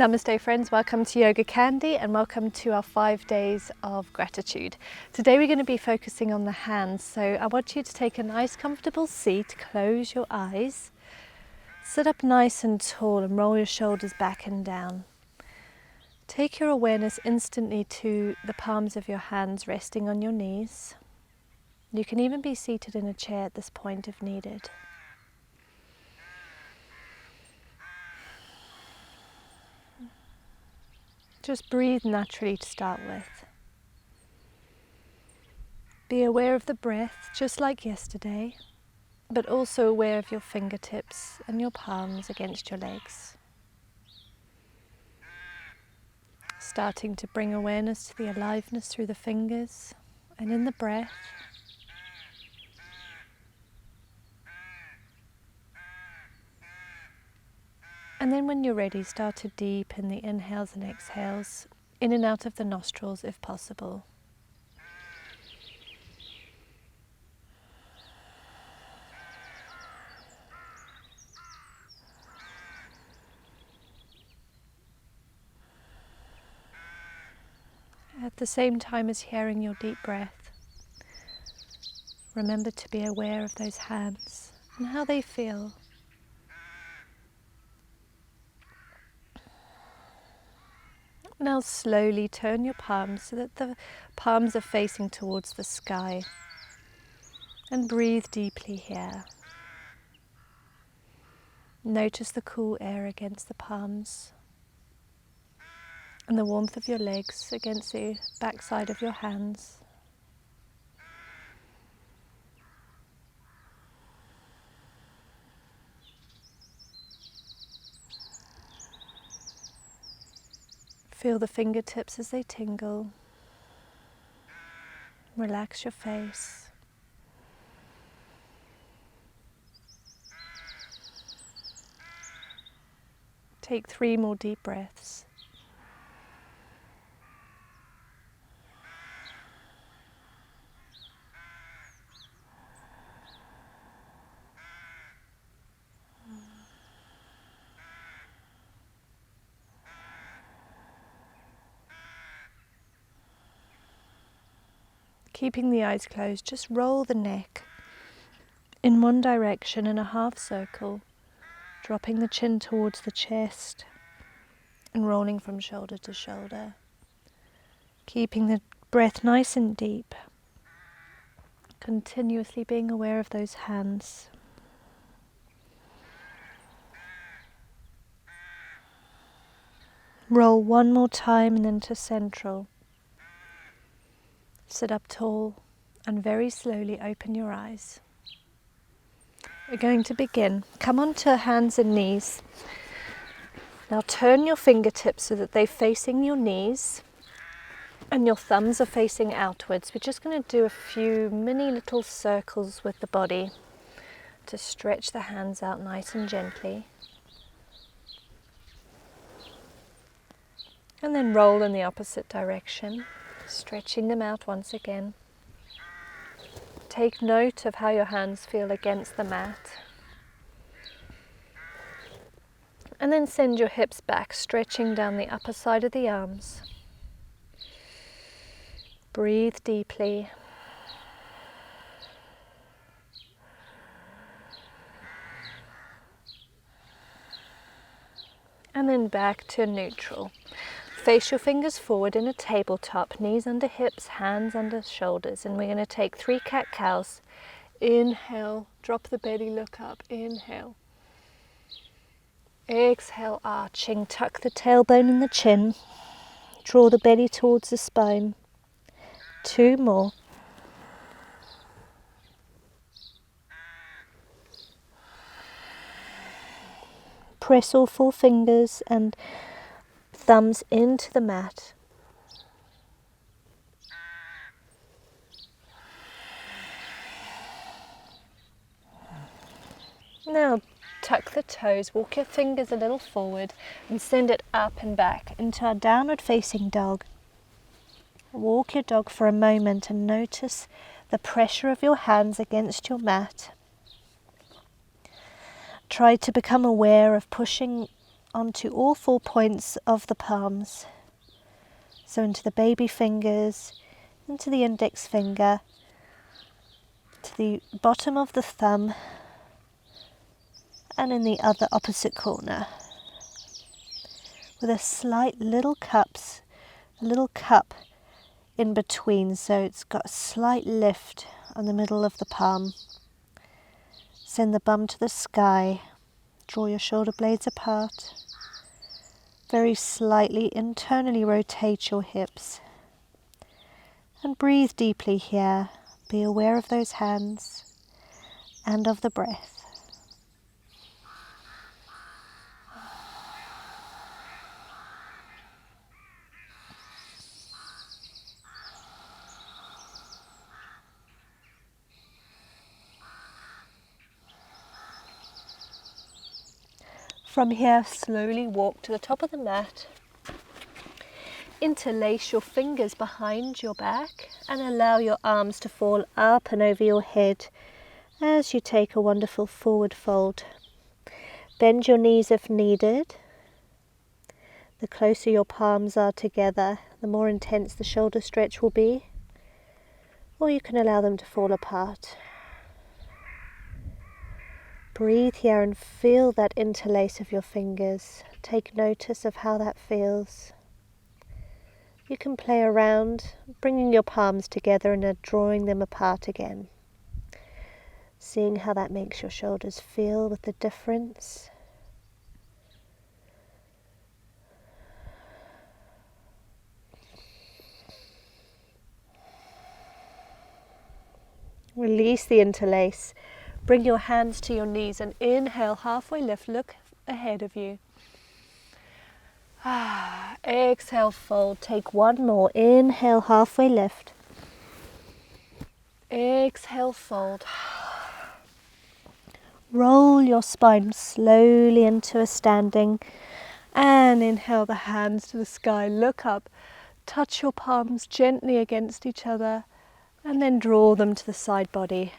Namaste friends, welcome to YogaCandi and welcome to our 5 days of gratitude. Today we're going to be focusing on the hands, so I want you to take a nice comfortable seat, close your eyes, sit up nice and tall and roll your shoulders back and down. Take your awareness instantly to the palms of your hands resting on your knees. You can even be seated in a chair at this point if needed. Just breathe naturally to start with. Be aware of the breath, just like yesterday, but also aware of your fingertips and your palms against your legs. Starting to bring awareness to the aliveness through the fingers and in the breath. And then when you're ready, start to deepen the inhales and exhales, in and out of the nostrils if possible. At the same time as hearing your deep breath, remember to be aware of those hands and how they feel. Now slowly turn your palms so that the palms are facing towards the sky, and breathe deeply here. Notice the cool air against the palms and the warmth of your legs against the backside of your hands. Feel the fingertips as they tingle. Relax your face. Take 3 more deep breaths. Keeping the eyes closed, just roll the neck in one direction in a half circle, dropping the chin towards the chest and rolling from shoulder to shoulder. Keeping the breath nice and deep, continuously being aware of those hands. Roll one more time and then to central. Sit up tall and very slowly open your eyes. We're going to begin. Come onto hands and knees. Now turn your fingertips so that they're facing your knees and your thumbs are facing outwards. We're just going to do a few mini little circles with the body to stretch the hands out nice and gently. And then roll in the opposite direction, stretching them out once again. Take note of how your hands feel against the mat. And then send your hips back, stretching down the upper side of the arms. Breathe deeply. And then back to neutral. Face your fingers forward in a tabletop, knees under hips, hands under shoulders, and we're going to take 3 cat-cows. Inhale, drop the belly, look up, inhale. Exhale, arching, tuck the tailbone and the chin, draw the belly towards the spine. 2 more. Press all 4 fingers and thumbs into the mat. Now tuck the toes, walk your fingers a little forward and send it up and back into our downward facing dog. Walk your dog for a moment and notice the pressure of your hands against your mat. Try to become aware of pushing onto all 4 points of the palms. So into the baby fingers, into the index finger, to the bottom of the thumb, and in the other opposite corner. With a slight little cup in between, so it's got a slight lift on the middle of the palm. Send the bum to the sky. Draw your shoulder blades apart. Very slightly internally rotate your hips. And breathe deeply here. Be aware of those hands and of the breath. From here, slowly walk to the top of the mat. Interlace your fingers behind your back and allow your arms to fall up and over your head as you take a wonderful forward fold. Bend your knees if needed. The closer your palms are together, the more intense the shoulder stretch will be, or you can allow them to fall apart. Breathe here and feel that interlace of your fingers. Take notice of how that feels. You can play around, bringing your palms together and drawing them apart again. Seeing how that makes your shoulders feel with the difference. Release the interlace. Bring your hands to your knees and inhale, halfway lift, look ahead of you. Exhale, fold. Take one more. Inhale, halfway lift. Exhale, fold. Roll your spine slowly into a standing and inhale the hands to the sky. Look up. Touch your palms gently against each other and then draw them to the side body.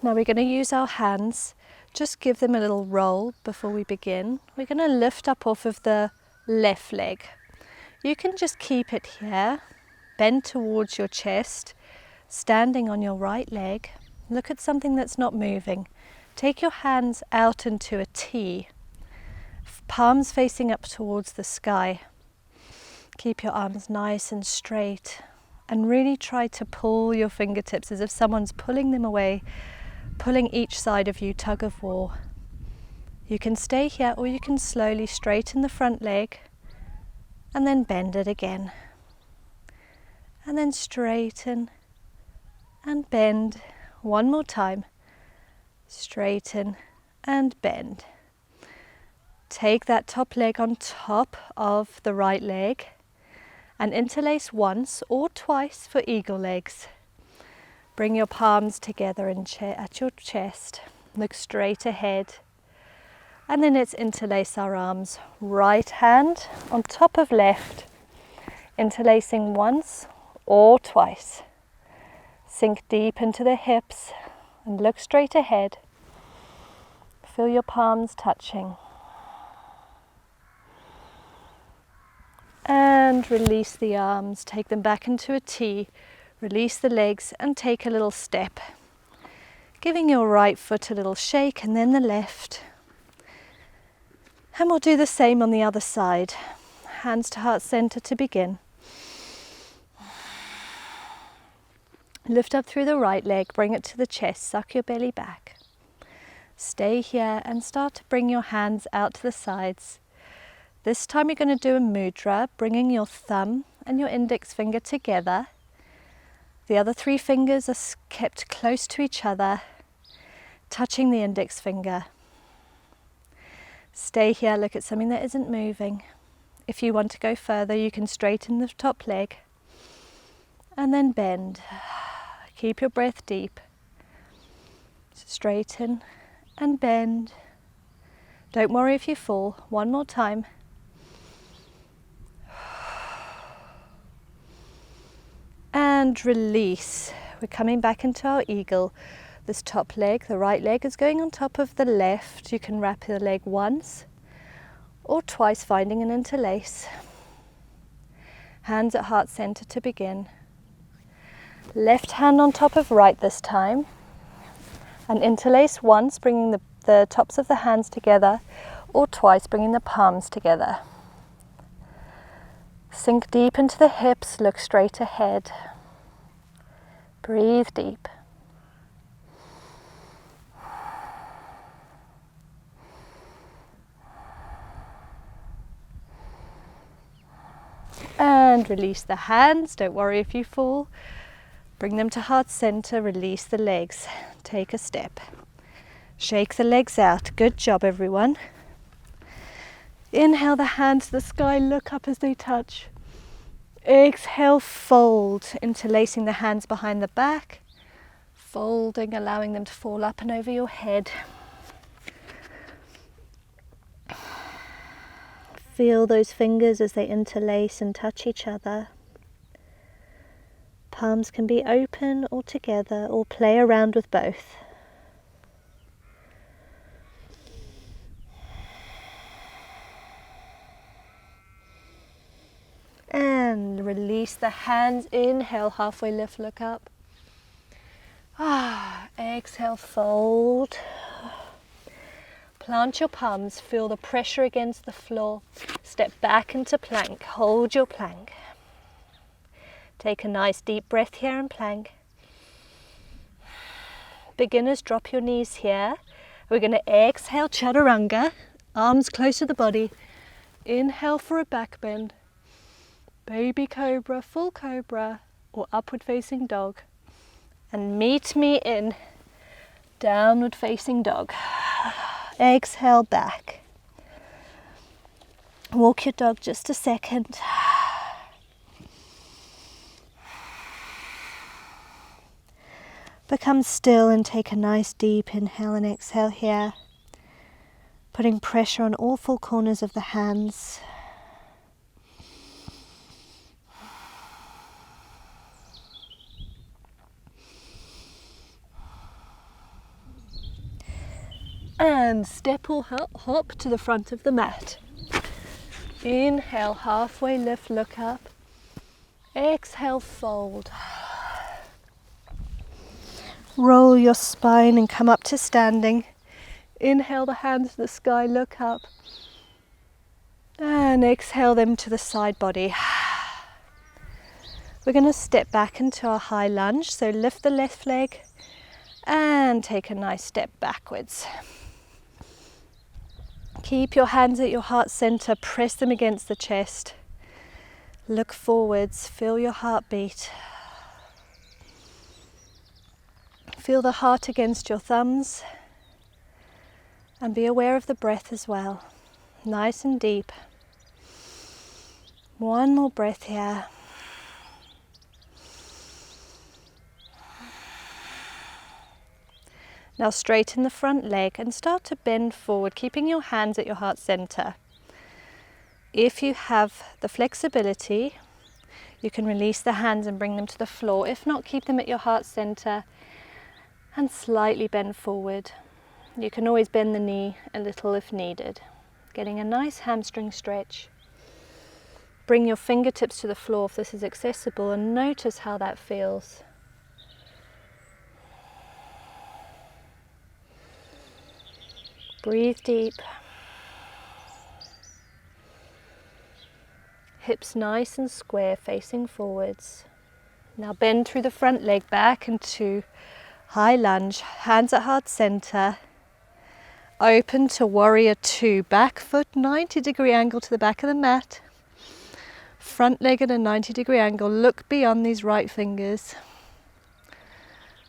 Now we're going to use our hands. Just give them a little roll before we begin. We're going to lift up off of the left leg. You can just keep it here, bend towards your chest, standing on your right leg. Look at something that's not moving. Take your hands out into a T, palms facing up towards the sky. Keep your arms nice and straight and really try to pull your fingertips as if someone's pulling them away, pulling each side of you, tug of war. You can stay here or you can slowly straighten the front leg and then bend it again. And then straighten and bend. One more time. Straighten and bend. Take that top leg on top of the right leg and interlace once or twice for eagle legs. Bring your palms together at your chest. Look straight ahead. And then let's interlace our arms. Right hand on top of left. Interlacing once or twice. Sink deep into the hips and look straight ahead. Feel your palms touching. And release the arms. Take them back into a T. Release the legs and take a little step. Giving your right foot a little shake and then the left. And we'll do the same on the other side. Hands to heart center to begin. Lift up through the right leg, bring it to the chest, suck your belly back. Stay here and start to bring your hands out to the sides. This time you're going to do a mudra, bringing your thumb and your index finger together. The other 3 fingers are kept close to each other, touching the index finger. Stay here, look at something that isn't moving. If you want to go further, you can straighten the top leg and then bend. Keep your breath deep. Straighten and bend. Don't worry if you fall. One more time. And release. We're coming back into our eagle. This top leg, the right leg, is going on top of the left. You can wrap the leg once or twice, finding an interlace. Hands at heart center to begin. Left hand on top of right this time. And interlace once, bringing the tops of the hands together, or twice, bringing the palms together. Sink deep into the hips, look straight ahead. Breathe deep. And release the hands, don't worry if you fall. Bring them to heart center, release the legs. Take a step. Shake the legs out. Good job, everyone. Inhale the hands to the sky, look up as they touch. Exhale, fold, interlacing the hands behind the back. Folding, allowing them to fall up and over your head. Feel those fingers as they interlace and touch each other. Palms can be open or together, or play around with both. And release the hands. Inhale, halfway lift, look up. Exhale, fold. Plant your palms, feel the pressure against the floor. Step back into plank, hold your plank. Take a nice deep breath here in plank. Beginners, drop your knees here. We're going to exhale, chaturanga, arms close to the body. Inhale for a back bend. Baby cobra, full cobra, or upward facing dog. And meet me in downward facing dog. Exhale back. Walk your dog just a second. Become still and take a nice deep inhale and exhale here. Putting pressure on all four corners of the hands. And step or hop to the front of the mat. Inhale, halfway lift, look up. Exhale, fold. Roll your spine and come up to standing. Inhale the hands to the sky, look up. And exhale them to the side body. We're going to step back into our high lunge. So lift the left leg and take a nice step backwards. Keep your hands at your heart center, press them against the chest. Look forwards, feel your heartbeat. Feel the heart against your thumbs and be aware of the breath as well. Nice and deep. One more breath here. Now straighten the front leg and start to bend forward, keeping your hands at your heart center. If you have the flexibility, you can release the hands and bring them to the floor. If not, keep them at your heart center and slightly bend forward. You can always bend the knee a little if needed. Getting a nice hamstring stretch. Bring your fingertips to the floor if this is accessible and notice how that feels. Breathe deep. Hips nice and square, facing forwards. Now bend through the front leg back into high lunge, hands at heart center. Open to warrior two. Back foot 90-degree angle to the back of the mat. Front leg at a 90-degree angle. Look beyond these right fingers.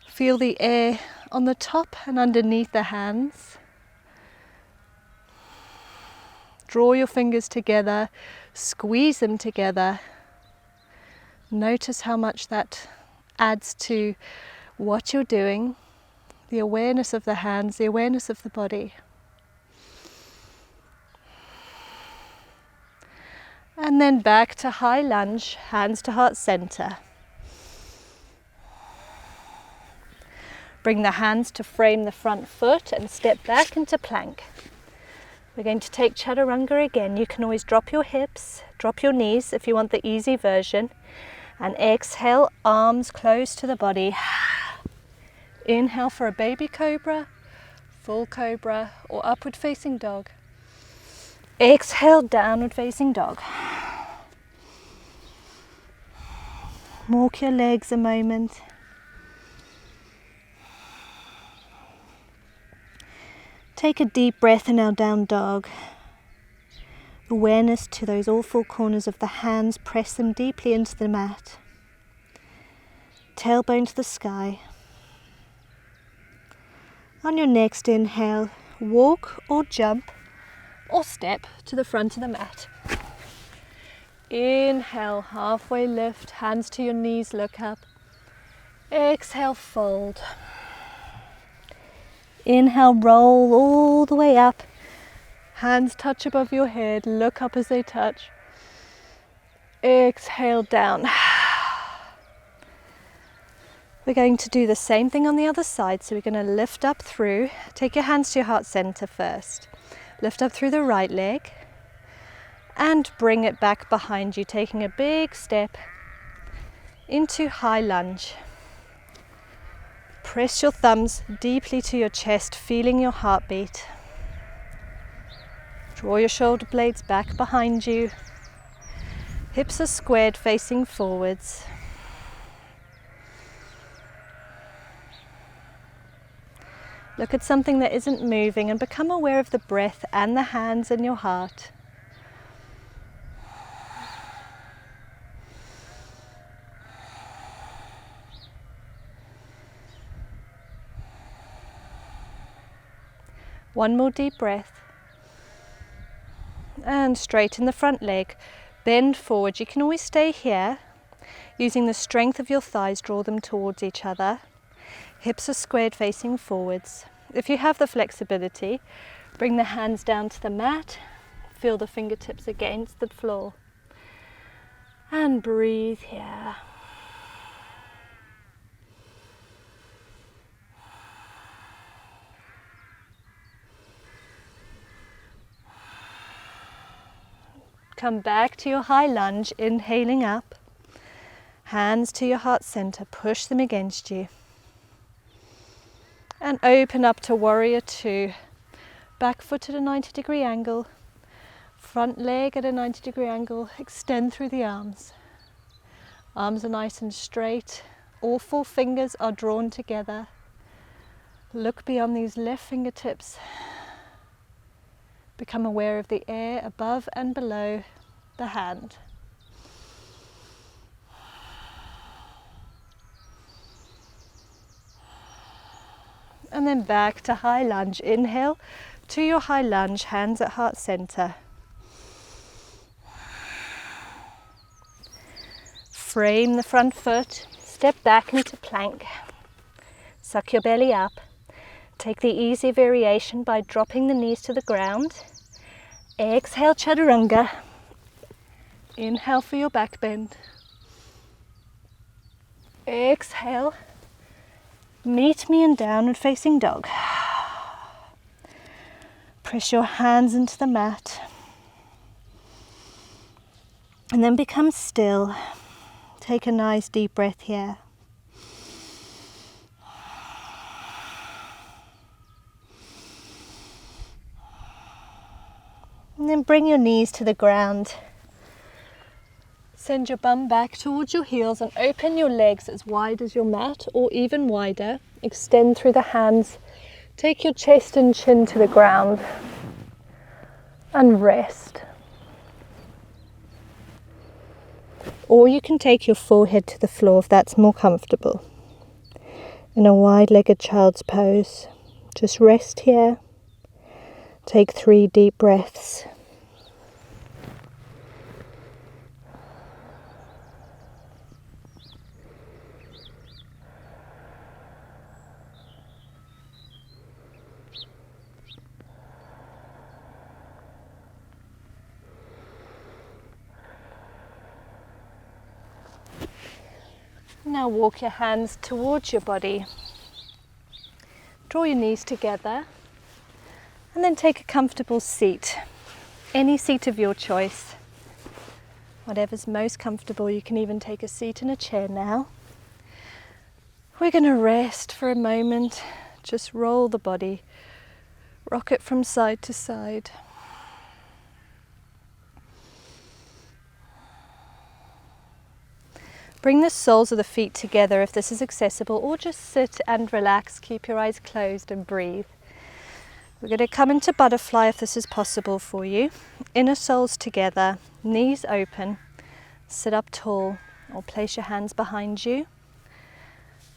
Feel the air on the top and underneath the hands. Draw your fingers together, squeeze them together. Notice how much that adds to what you're doing, the awareness of the hands, the awareness of the body. And then back to high lunge, hands to heart center. Bring the hands to frame the front foot and step back into plank. We're going to take chaturanga again. You can always drop your hips, drop your knees if you want the easy version. And exhale, arms close to the body. Inhale for a baby cobra, full cobra, or upward facing dog. Exhale, downward facing dog. Walk your legs a moment. Take a deep breath in our down dog. Awareness to those all four corners of the hands, press them deeply into the mat. Tailbone to the sky. On your next inhale, walk or jump or step to the front of the mat. Inhale, halfway lift, hands to your knees, look up. Exhale, fold. Inhale, roll all the way up. Hands touch above your head, look up as they touch. Exhale, down. We're going to do the same thing on the other side. So we're going to lift up through. Take your hands to your heart center first. Lift up through the right leg and bring it back behind you, taking a big step into high lunge. Press your thumbs deeply to your chest, feeling your heartbeat. Draw your shoulder blades back behind you. Hips are squared, facing forwards. Look at something that isn't moving and become aware of the breath and the hands and your heart. One more deep breath. And straighten the front leg. Bend forward. You can always stay here. Using the strength of your thighs, draw them towards each other. Hips are squared, facing forwards. If you have the flexibility, bring the hands down to the mat. Feel the fingertips against the floor. And breathe here. Come back to your high lunge, inhaling up. Hands to your heart center, push them against you. And open up to warrior two. Back foot at a 90-degree angle. Front leg at a 90-degree angle. Extend through the arms. Arms are nice and straight. All four fingers are drawn together. Look beyond these left fingertips. Become aware of the air above and below the hand. And then back to high lunge. Inhale to your high lunge, hands at heart center. Frame the front foot, step back into plank. Suck your belly up. Take the easy variation by dropping the knees to the ground. Exhale, chaturanga. Inhale for your back bend. Exhale. Meet me in downward facing dog. Press your hands into the mat. And then become still. Take a nice deep breath here. And then bring your knees to the ground. Send your bum back towards your heels and open your legs as wide as your mat or even wider. Extend through the hands. Take your chest and chin to the ground and rest. Or you can take your forehead to the floor if that's more comfortable. In a wide-legged child's pose. Just rest here. Take 3 deep breaths. Now walk your hands towards your body. Draw your knees together and then take a comfortable seat. Any seat of your choice. Whatever's most comfortable. You can even take a seat in a chair now. We're going to rest for a moment. Just roll the body. Rock it from side to side. Bring the soles of the feet together if this is accessible, or just sit and relax. Keep your eyes closed and breathe. We're going to come into butterfly if this is possible for you. Inner soles together, knees open, sit up tall or place your hands behind you.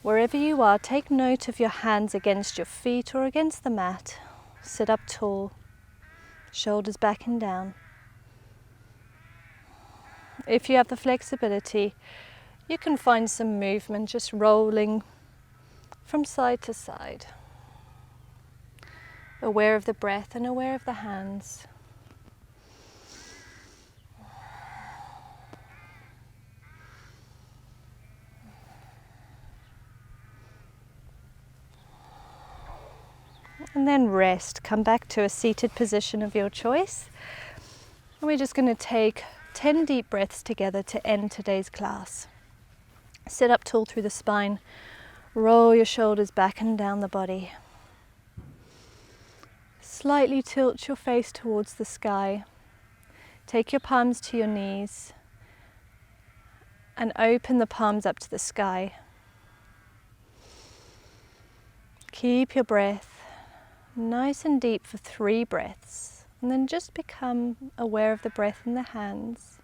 Wherever you are, take note of your hands against your feet or against the mat. Sit up tall, shoulders back and down. If you have the flexibility, you can find some movement, just rolling from side to side. Aware of the breath and aware of the hands. And then rest. Come back to a seated position of your choice. And we're just going to take 10 deep breaths together to end today's class. Sit up tall through the spine. Roll your shoulders back and down the body. Slightly tilt your face towards the sky. Take your palms to your knees and open the palms up to the sky. Keep your breath nice and deep for 3 breaths, and then just become aware of the breath in the hands.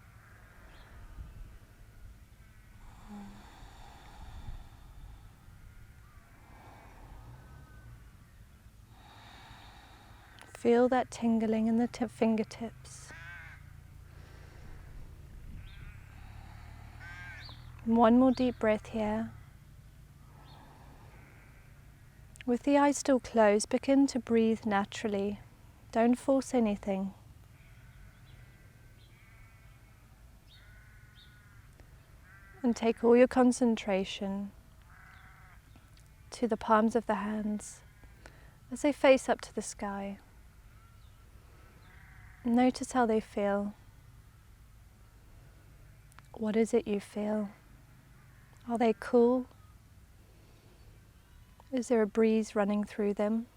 Feel that tingling in the fingertips. One more deep breath here. With the eyes still closed, begin to breathe naturally. Don't force anything. And take all your concentration to the palms of the hands as they face up to the sky. Notice how they feel. What is it you feel? Are they cool? Is there a breeze running through them?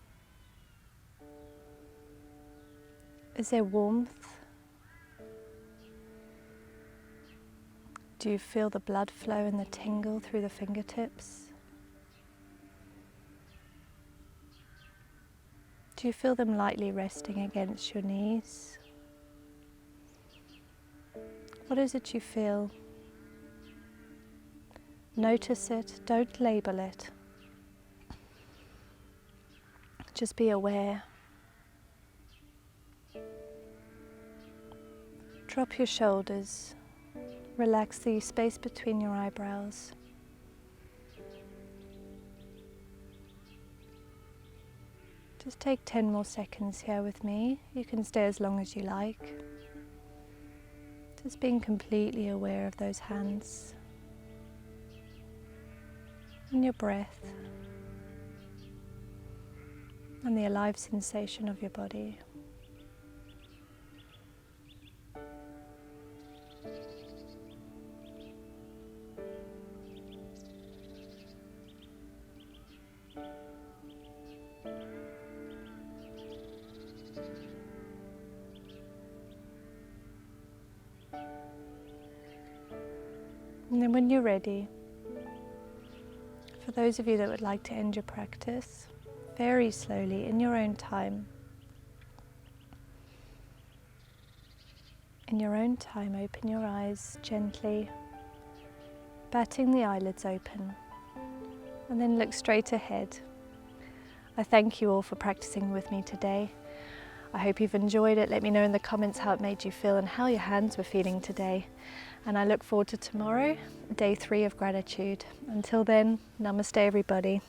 Is there warmth? Do you feel the blood flow and the tingle through the fingertips? Do you feel them lightly resting against your knees? What is it you feel? Notice it, don't label it. Just be aware. Drop your shoulders. Relax the space between your eyebrows. Just take 10 more seconds here with me. You can stay as long as you like. Just being completely aware of those hands and your breath and the alive sensation of your body. And then when you're ready, for those of you that would like to end your practice, very slowly, in your own time. In your own time, open your eyes gently, batting the eyelids open, and then look straight ahead. I thank you all for practicing with me today. I hope you've enjoyed it. Let me know in the comments how it made you feel and how your hands were feeling today. And I look forward to tomorrow, day 3 of gratitude. Until then, namaste everybody.